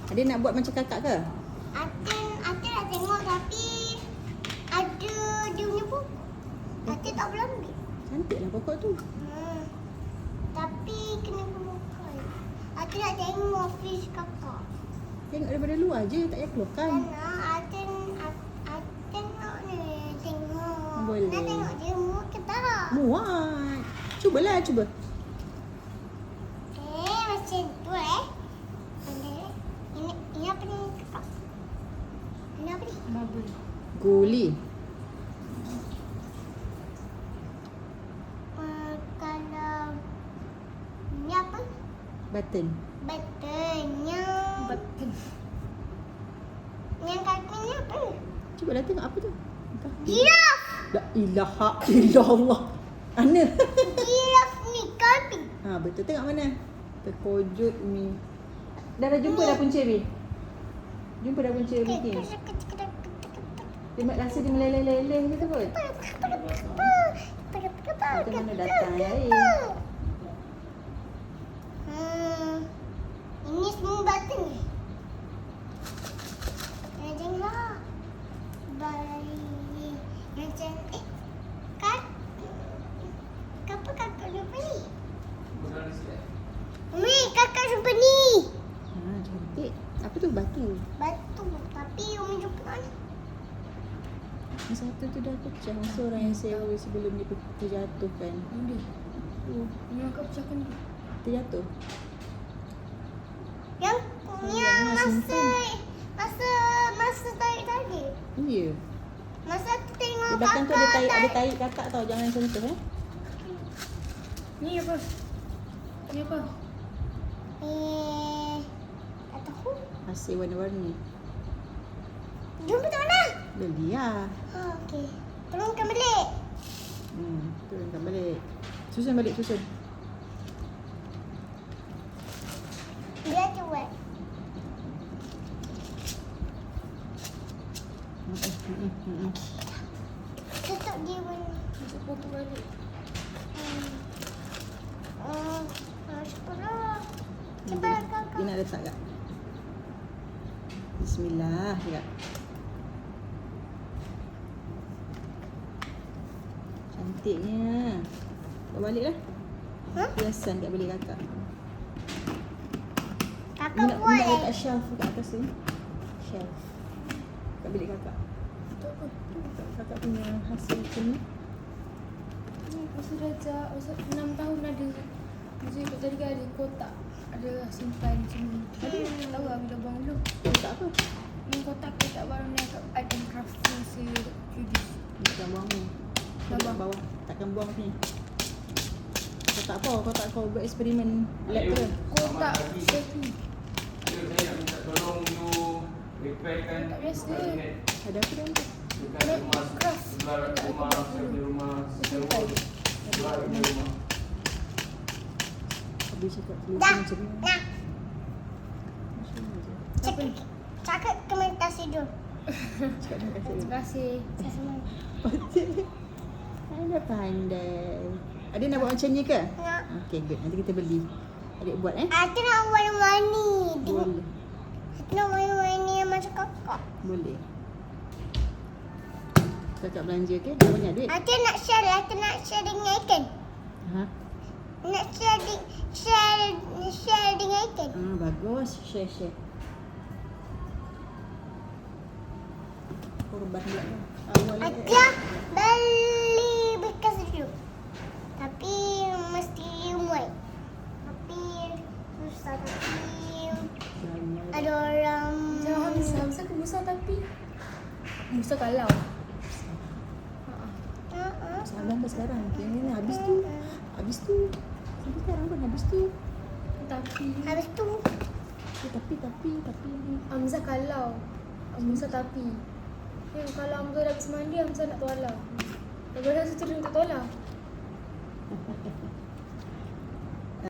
Adik nak buat macam kakak ke? Atin nak tengok tapi ada dia punya buku. Atin tak boleh ambil. Cantiklah pokok tu. Tapi kena keluarkan. Atin nak tengok fish kakak. Tengok daripada luar je, tak payah keluarkan. Atin nak ni tengok. Boleh. Nak tengok dia muat ke tak? Muat. Cubalah, cuba. Macam tu Ini apa ni kakak? Ini apa ni? Bubble. Guli. Kalau ni apa? Button. Buttonnya. Button. Yang kaki ni apa? Cubalah tengok apa tu. Entah. Giraf. La ilaha illallah. Ana. Giraf ni kambing. Ha, betul. Tengok mana? Terkojut ni. Dah jumpa dah punca Bi? Jumpa dah punca bikin? Dia rasa dia meleleh-leleh gitu kot. Macam mana datang air? Ini semua button ni. Janganlah. Baik. Macam kan? Kenapa kakak jumpa ni? Kakak jumpa ni. Ha, cantik. Apa tu? Batu. Batu. Tapi Umi jumpa mana? Yang satu tu dah pecah. Masa orang yang sewa sebelum dia terjatuhkan. Ini Ini akak pecahkan dia. Terjatuh. Yang Sayang, masa tarik tadi. Ya. Masa tu tengok Di belakang tu ada tarik tarik. kakak tau. Jangan sentuh Ni apa? Ni apa? Tak tahu. Hasil warna-warni. Jumpa tak mana? Beli lah. Okey. Turunkan balik. Turunkan balik. Susun balik, susun. Dia cuak. Tutup dia pun. Untuk potong balik. Cepatlah. Cepat kakak. Dia nak letak tak? Bismillah. Sekejap. Cantiknya. Bawa balik lah. Hiasan kat bilik kakak. Kakak Nak buat letak shelf kat atas tu. Shelf. Kat bilik kakak. Untuk apa? Kakak punya hasil macam ni. Ni masa dah 6 tahun ada. Masa ikut tadi kan ada kotak. Ada simpan macam ni. Tadi tahu lah bila buang dulu. Letak apa? Yang kotak-kotak barang ni kat art and craft masa Qdis. Bukan buang ni. Bawah. Bawah. Takkan buang ni. Kau tak apa? Kau tak kau buat eksperimen lab ke? Kotak safety. Saya nak minta tolong you repairkan Tak biasa. Ada apa dalam tu? dekat rumah sebelah rumah saya punya rumah sewa sebelah punya rumah. Habis cakap Dah. macam ni. Nah. Macam ni je. Cakap komentar tidur. Cakap terima kasih. Terima kasih. Saya semua. Anda pandai. Adik nak buat macam ni ke? Nak. Okey, good. Nanti kita beli. Adik buat Aku nak warna-warni. Boleh. Aku nak warna-warni yang macam kakak. Boleh. Kakak belanja ke? Dah banyak duit? Aku nak share. Aku nak share dengan ikan. Ha? Nak share dengan ikan. Bagus. Share. Korban pula lah. Aku beli bekas dulu. Tapi mesti muat. Tapi susah. Tapi ada orang. Macam Hamzah. Hamzah ke Musa tapi Musa kalau. Sabar ke sekarang? Ni habis tu. Sampai sekarang pun habis tu. Tapi Habis tu. Tapi. Hamzah kalau. Musa tapi. Kalau Hamzah dah habis mandi, Hamzah nak tolak. Daripada situ dia tak tolak.